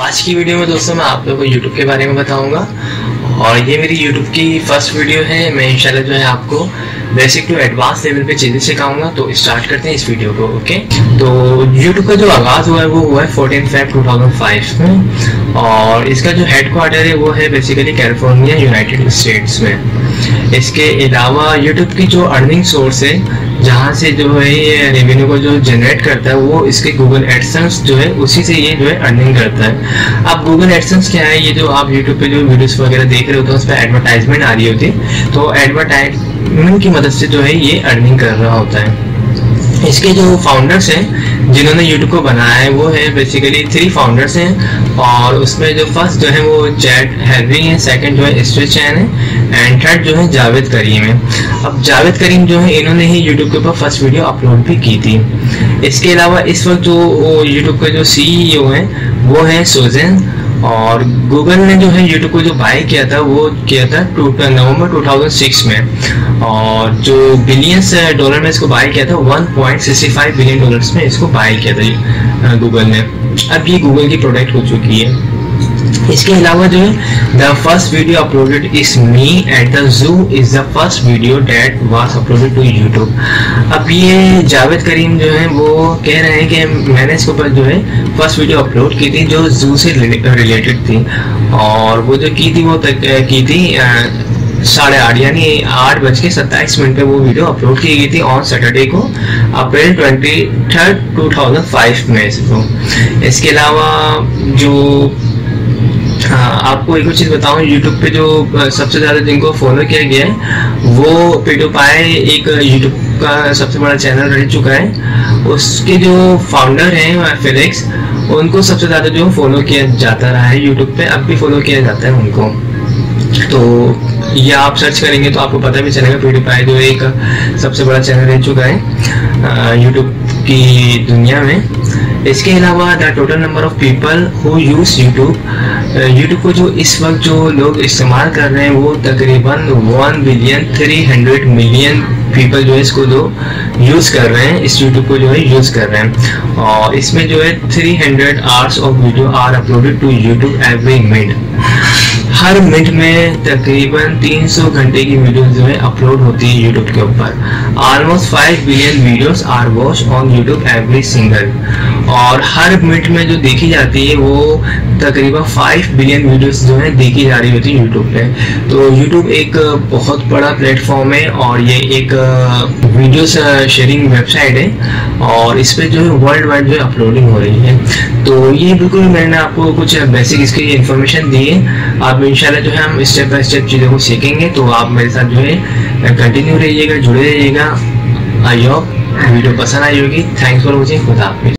आज की वीडियो में दोस्तों मैं आप लोगों को YouTube के बारे में बताऊंगा और ये मेरी YouTube की फर्स्ट वीडियो है। मैं इंशाल्लाह जो है आपको बेसिक टू एडवांस लेवल पे चीज़ें सिखाऊंगा। तो स्टार्ट करते हैं इस वीडियो को। ओके, तो YouTube का जो आगाज़ हुआ है वो हुआ है 14 Feb 2005 में और इसका जो हेडक्वार्टर है वो है बेसिकली कैलिफोर्निया यूनाइटेड स्टेट्स में। इसके अलावा YouTube की जो अर्निंग सोर्स है जहाँ से जो है ये रेवेन्यू को जो जनरेट करता है वो इसके गूगल एडसेंस जो है उसी से ये जो है अर्निंग करता है। अब गूगल एडसेंस क्या है, ये जो आप यूट्यूब पे जो वीडियोस वगैरह देख रहे होते हैं उस पर एडवर्टाइजमेंट आ रही होती है, तो एडवर्टाइजमेंट की मदद से जो है ये अर्निंग कर रहा होता है। इसके जो फाउंडर्स हैं जिन्होंने यूट्यूब को बनाया है वो है बेसिकली 3 फाउंडर्स हैं और उसमें जो फर्स्ट जो है वो चैट हैरी है, सेकंड जो है स्ट्रेच चैन है एंड थर्ड जो है जावेद करीम है। अब जावेद करीम जो है इन्होंने ही यूट्यूब के ऊपर फर्स्ट वीडियो अपलोड भी की थी। इसके अलावा इस वक्त जो यूट्यूब का जो CEO है वो है सुजैन और गूगल ने जो है यूट्यूब को जो बाय किया था वो किया था नवंबर 2006 में और जो बिलियंस डॉलर में इसको बाय किया था 1.65 बिलियन डॉलर्स में इसको बाय किया था गूगल ने। अब ये गूगल की प्रोडक्ट हो चुकी है। इसके अलावा जो है the first video uploaded is Me at the Zoo is the first video that was uploaded to YouTube. अब ये जावेद करीम जो है वो कह रहे हैं कि मैंने इसके ऊपर जो है फर्स्ट वीडियो अपलोड की थी जो जू से रिलेटेड थी और वो जो की थी वो की थी 8:30 यानी 8:27 पे वो वीडियो अपलोड की गई थी ऑन सैटरडे को अप्रैल 23, 2005 में इसको। इसके अलावा जो आपको एक और चीज़ बताऊं, यूट्यूब पे जो सबसे ज़्यादा जिनको फॉलो किया गया है वो पेटोपाई एक यूट्यूब का सबसे बड़ा चैनल रह चुका है। उसके जो फाउंडर हैं फेलिक्स, उनको सबसे ज़्यादा जो फॉलो किया जाता रहा है यूट्यूब पे, अब भी फॉलो किया जाता है उनको। तो ये आप सर्च करेंगे तो आपको पता भी चलेगा पेटोपाई जो एक सबसे बड़ा चैनल रह चुका है यूट्यूब की दुनिया में। इसके अलावा the total number of people who use YouTube को जो इस वक्त जो लोग इस्तेमाल कर रहे हैं वो तकरीबन 1,300,000,000,000 पीपल जो है इसको जो यूज़ कर रहे हैं, इस यूट्यूब को जो है यूज़ कर रहे हैं और इसमें जो है 300 hours of video are uploaded to YouTube every minute. हर मिनट में तकरीबन 300 घंटे की वीडियो जो है अपलोड होती है यूट्यूब के ऊपर। Almost 5 billion videos are watch on YouTube every single और हर मिनट में जो देखी जाती है वो तकरीबन 5 बिलियन वीडियोस जो है देखी जा रही होती है यूट्यूब पे। तो यूट्यूब एक बहुत बड़ा प्लेटफॉर्म है और ये एक वीडियो शेयरिंग वेबसाइट है और इस पर जो है वर्ल्ड वाइड जो है अपलोडिंग हो रही है। तो ये बिल्कुल मैंने आपको कुछ बेसिक इसकी इन्फॉर्मेशन दी है। आप इंशाल्लाह जो है हम स्टेप बाय स्टेप चीज़ों को सीखेंगे, तो आप मेरे साथ जो है कंटिन्यू रहिएगा, जुड़े रहिएगा। आई होप वीडियो पसंद आई होगी। Thanks for watching. खुदा हाफिज़।